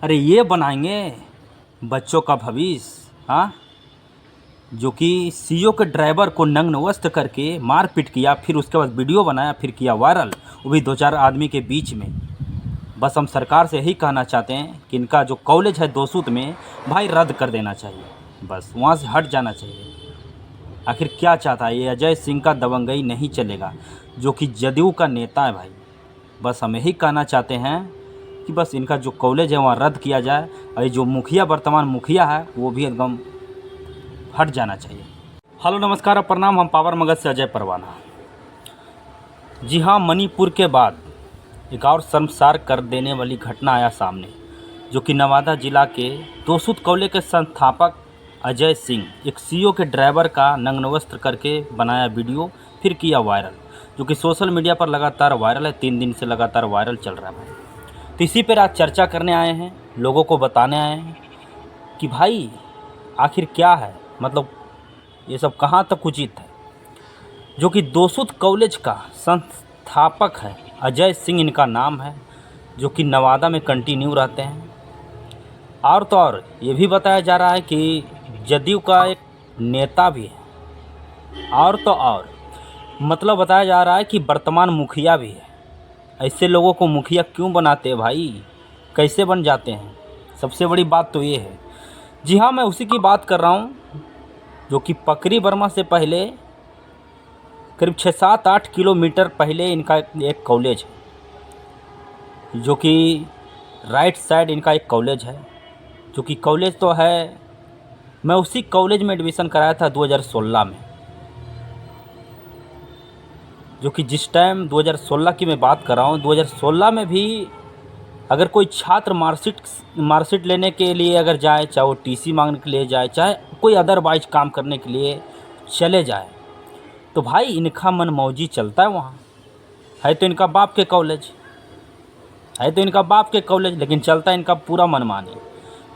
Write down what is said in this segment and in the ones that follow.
अरे ये बनाएंगे बच्चों का भविष्य। हाँ, जो कि सीईओ के ड्राइवर को नग्न वस्त्र करके मारपीट किया, फिर उसके बाद वीडियो बनाया, फिर किया वायरल, वो भी दो चार आदमी के बीच में। बस हम सरकार से यही कहना चाहते हैं कि इनका जो कॉलेज है दोसूत में, भाई रद्द कर देना चाहिए, बस वहाँ से हट जाना चाहिए। आखिर क्या चाहता है ये? अजय सिंह का दबंगई नहीं चलेगा, जो कि जदयू का नेता है भाई। बस हम यही कहना चाहते हैं कि बस इनका जो कॉलेज है वहाँ रद्द किया जाए, और ये जो मुखिया वर्तमान मुखिया है वो भी एकदम हट जाना चाहिए। हेलो नमस्कार और प्रणाम, हम पावर मगध से अजय परवाना। जी हाँ, मणिपुर के बाद एक और शर्मसार कर देने वाली घटना आया सामने, जो कि नवादा जिला के दोसूत कॉलेज के संस्थापक अजय सिंह एक सीईओ के ड्राइवर का नग्न वस्त्र करके बनाया वीडियो, फिर किया वायरल, जो कि सोशल मीडिया पर लगातार वायरल है। 3 दिन से लगातार वायरल चल रहा है भाई। तो इसी पर आज चर्चा करने आए हैं, लोगों को बताने आए हैं कि भाई आखिर क्या है, मतलब ये सब कहाँ तक उचित है। जो कि दोसूत कॉलेज का संस्थापक है अजय सिंह, इनका नाम है, जो कि नवादा में कंटिन्यू रहते हैं। और तो और ये भी बताया जा रहा है कि जदयू का एक नेता भी है। और तो और मतलब बताया जा रहा है कि वर्तमान मुखिया भी है। ऐसे लोगों को मुखिया क्यों बनाते हैं भाई? कैसे बन जाते हैं? सबसे बड़ी बात तो ये है। जी हाँ, मैं उसी की बात कर रहा हूँ, जो कि पकरी वर्मा से पहले करीब 6-7-8 किलोमीटर पहले इनका एक कॉलेज है, जो कि राइट साइड इनका एक कॉलेज है। जो कि कॉलेज तो है, मैं उसी कॉलेज में एडमिशन कराया था 2016 में। जो कि जिस टाइम 2016 की मैं बात कर रहा हूँ, 2016 में भी अगर कोई छात्र मार्कशीट लेने के लिए अगर जाए, चाहे वो टीसी मांगने के लिए जाए, चाहे कोई अदरवाइज काम करने के लिए चले जाए, तो भाई इनका मनमौजी चलता है वहाँ। है तो इनका बाप के कॉलेज, लेकिन चलता है इनका पूरा मनमानी।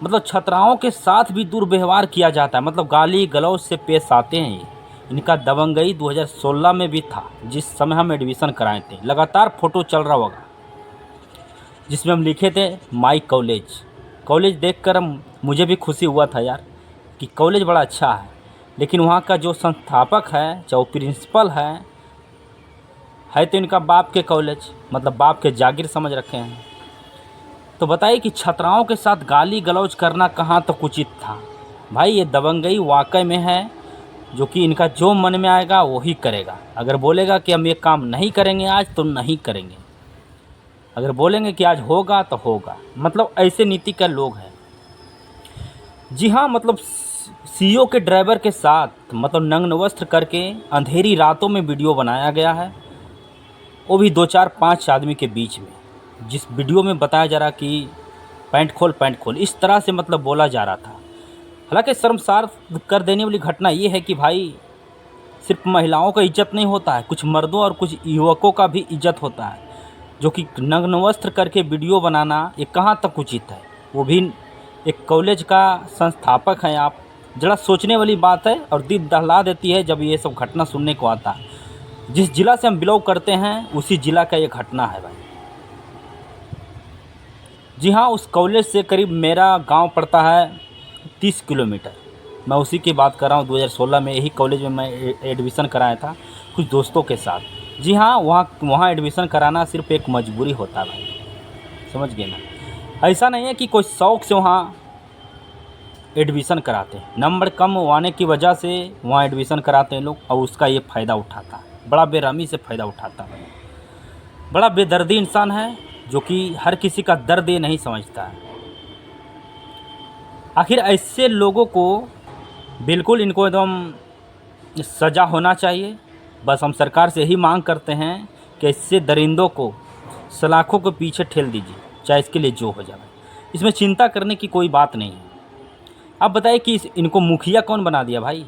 मतलब छात्राओं के साथ भी दुर्व्यवहार किया जाता है, मतलब गाली गलौज से पेश आते हैं ये। इनका दबंगई 2016 में भी था, जिस समय हम एडमिशन कराए थे। लगातार फ़ोटो चल रहा होगा, जिसमें हम लिखे थे माई कॉलेज देखकर मुझे भी खुशी हुआ था यार, कि कॉलेज बड़ा अच्छा है। लेकिन वहाँ का जो संस्थापक है, चाहे प्रिंसिपल है तो इनका बाप के कॉलेज, मतलब बाप के जागीर समझ रखे हैं। तो बताइए कि छात्राओं के साथ गाली गलौज करना कहाँ तक उचित था? भाई ये दबंगई वाकई में है, जो कि इनका जो मन में आएगा वही करेगा। अगर बोलेगा कि हम ये काम नहीं करेंगे आज, तो नहीं करेंगे। अगर बोलेंगे कि आज होगा तो होगा। मतलब ऐसे नीति के लोग हैं। जी हाँ, मतलब सीईओ के ड्राइवर के साथ मतलब नग्न वस्त्र करके अंधेरी रातों में वीडियो बनाया गया है, वो भी 2-4-5 आदमी के बीच में। जिस वीडियो में बताया जा रहा कि पैंट खोल इस तरह से मतलब बोला जा रहा था। हालांकि शर्मसार कर देने वाली घटना ये है कि भाई सिर्फ महिलाओं का इज्जत नहीं होता है, कुछ मर्दों और कुछ युवकों का भी इज्जत होता है। जो कि नग्न वस्त्र करके वीडियो बनाना ये कहाँ तक उचित है? वो भी एक कॉलेज का संस्थापक हैं आप। जरा सोचने वाली बात है, और दिल दहला देती है जब ये सब घटना सुनने को आता है। जिस जिला से हम बिलोंग करते हैं, उसी जिला का ये घटना है भाई। जी हाँ, उस कॉलेज से करीब मेरा गांव पड़ता है 30 किलोमीटर। मैं उसी की बात कर रहा हूँ। 2016 में यही कॉलेज में मैं एडमिशन कराया था कुछ दोस्तों के साथ। जी हाँ, वहाँ एडमिशन कराना सिर्फ एक मजबूरी होता है भाई, समझ गए ना। ऐसा नहीं है कि कोई शौक़ से वहाँ एडमिशन कराते हैं। नंबर कम आने की वजह से वहाँ एडमिशन कराते हैं लोग, और उसका ये फ़ायदा उठाता है, बड़ा बेरहमी से फ़ायदा उठाता है। बड़ा बेदर्दी इंसान है, जो कि हर किसी का दर्द ये नहीं समझता है। आखिर ऐसे लोगों को बिल्कुल इनको एकदम सज़ा होना चाहिए। बस हम सरकार से यही मांग करते हैं कि इससे दरिंदों को सलाखों के पीछे ठेल दीजिए, चाहे इसके लिए जो हो जाए। इसमें चिंता करने की कोई बात नहीं है। अब बताइए कि इनको मुखिया कौन बना दिया भाई?